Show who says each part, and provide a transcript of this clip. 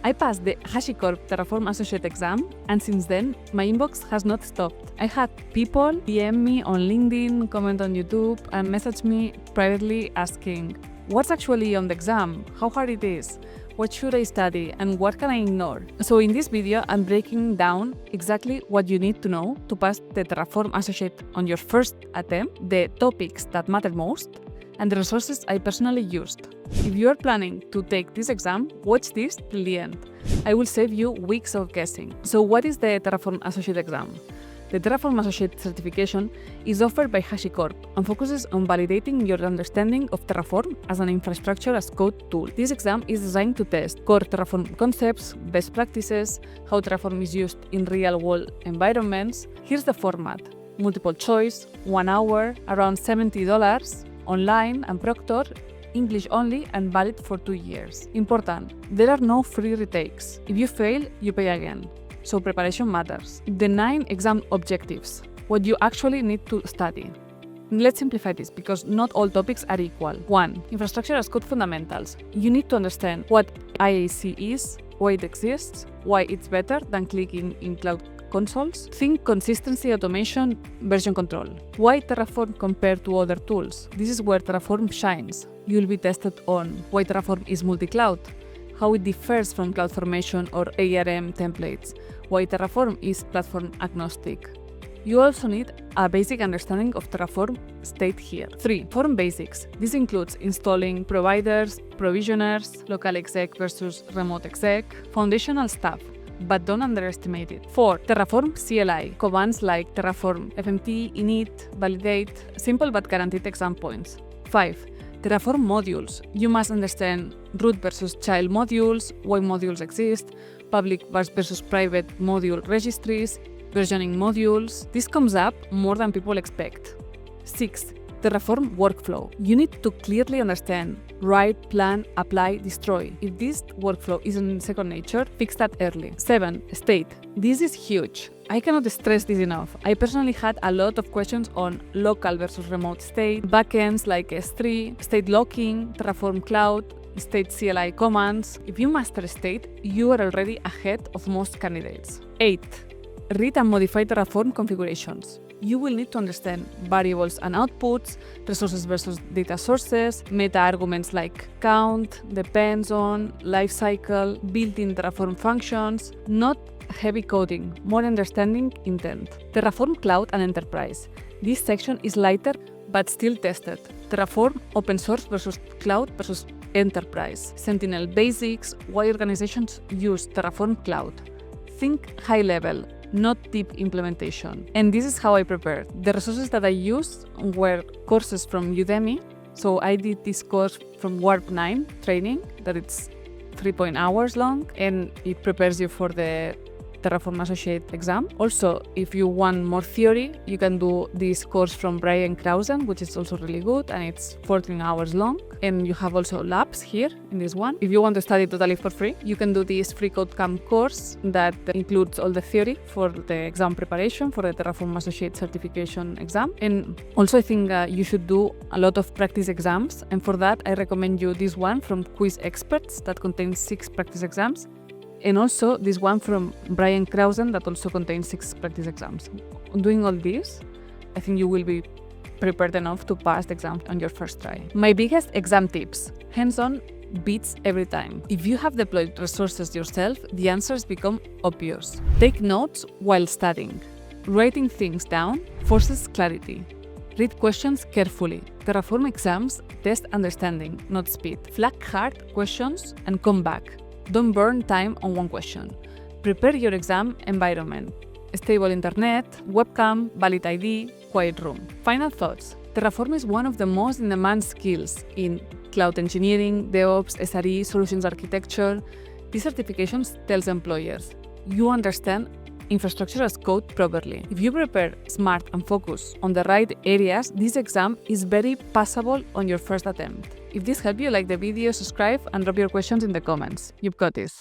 Speaker 1: I passed the HashiCorp Terraform Associate exam, and since then, my inbox has not stopped. I had people DM me on LinkedIn, comment on YouTube, and message me privately asking, what's actually on the exam? How hard it is? What should I study? And what can I ignore? So in this video, I'm breaking down exactly what you need to know to pass the Terraform Associate on your first attempt, the topics that matter most, and the resources I personally used. If you are planning to take this exam, watch this till the end. I will save you weeks of guessing. So what is the Terraform Associate exam? The Terraform Associate certification is offered by HashiCorp and focuses on validating your understanding of Terraform as an infrastructure as code tool. This exam is designed to test core Terraform concepts, best practices, how Terraform is used in real-world environments. Here's the format. Multiple choice, 1 hour, around $70, online and proctored, English only, and valid for 2 years. Important, there are no free retakes. If you fail, you pay again. So preparation matters. The 9 exam objectives, what you actually need to study. Let's simplify this because not all topics are equal. 1. Infrastructure as code fundamentals. You need to understand what IAC is, why it exists, why it's better than clicking in cloud consoles. Think consistency, automation, version control. Why Terraform compared to other tools? This is where Terraform shines. You'll be tested on why Terraform is multi-cloud, how it differs from CloudFormation or ARM templates, why Terraform is platform agnostic. You also need a basic understanding of Terraform STATE here. 3. Terraform basics. This includes installing providers, provisioners, local exec versus remote exec, foundational stuff, but don't underestimate it. 4. Terraform CLI. Commands like Terraform FMT, Init, validate, simple but guaranteed exam points. 5. Terraform modules. You must understand root versus child modules, why modules exist, public versus private module registries, versioning modules. This comes up more than people expect. 6. Terraform workflow. You need to clearly understand, write, plan, apply, destroy. If this workflow isn't second nature, fix that early. 7. State. This is huge. I cannot stress this enough. I personally had a lot of questions on local versus remote state, backends like S3, state locking, Terraform Cloud, state CLI commands. If you master state, you are already ahead of most candidates. 8. Read and modify Terraform configurations. You will need to understand variables and outputs, resources versus data sources, meta arguments like count, depends on, lifecycle, built-in Terraform functions, not heavy coding, more understanding intent. Terraform Cloud and Enterprise. This section is lighter but still tested. Terraform open source versus cloud versus enterprise. Sentinel basics, why organizations use Terraform Cloud. Think high level, not deep implementation. And this is how I prepared. The resources that I used were courses from Udemy. So I did this course from Warp 9 training that it's 3 hours long and it prepares you for the Terraform Associate exam. Also, if you want more theory, you can do this course from Brian Krausen, which is also really good, and it's 14 hours long. And you have also labs here in this one. If you want to study totally for free, you can do this free CodeCamp course that includes all the theory for the exam preparation for the Terraform Associate certification exam. And also, I think you should do a lot of practice exams. And for that, I recommend you this one from Quiz Experts that contains 6 practice exams. And also this one from Brian Krausen that also contains 6 practice exams. Doing all this, I think you will be prepared enough to pass the exam on your first try. My biggest exam tips: hands-on beats every time. If you have deployed resources yourself, the answers become obvious. Take notes while studying. Writing things down forces clarity. Read questions carefully. Terraform exams test understanding, not speed. Flag hard questions and come back. Don't burn time on one question. Prepare your exam environment. Stable internet, webcam, valid ID, quiet room. Final thoughts. Terraform is one of the most in-demand skills in cloud engineering, DevOps, SRE, solutions architecture. These certifications tells employers, you understand infrastructure as code properly. If you prepare smart and focus on the right areas, this exam is very passable on your first attempt. If this helped you, like the video, subscribe, and drop your questions in the comments. You've got this.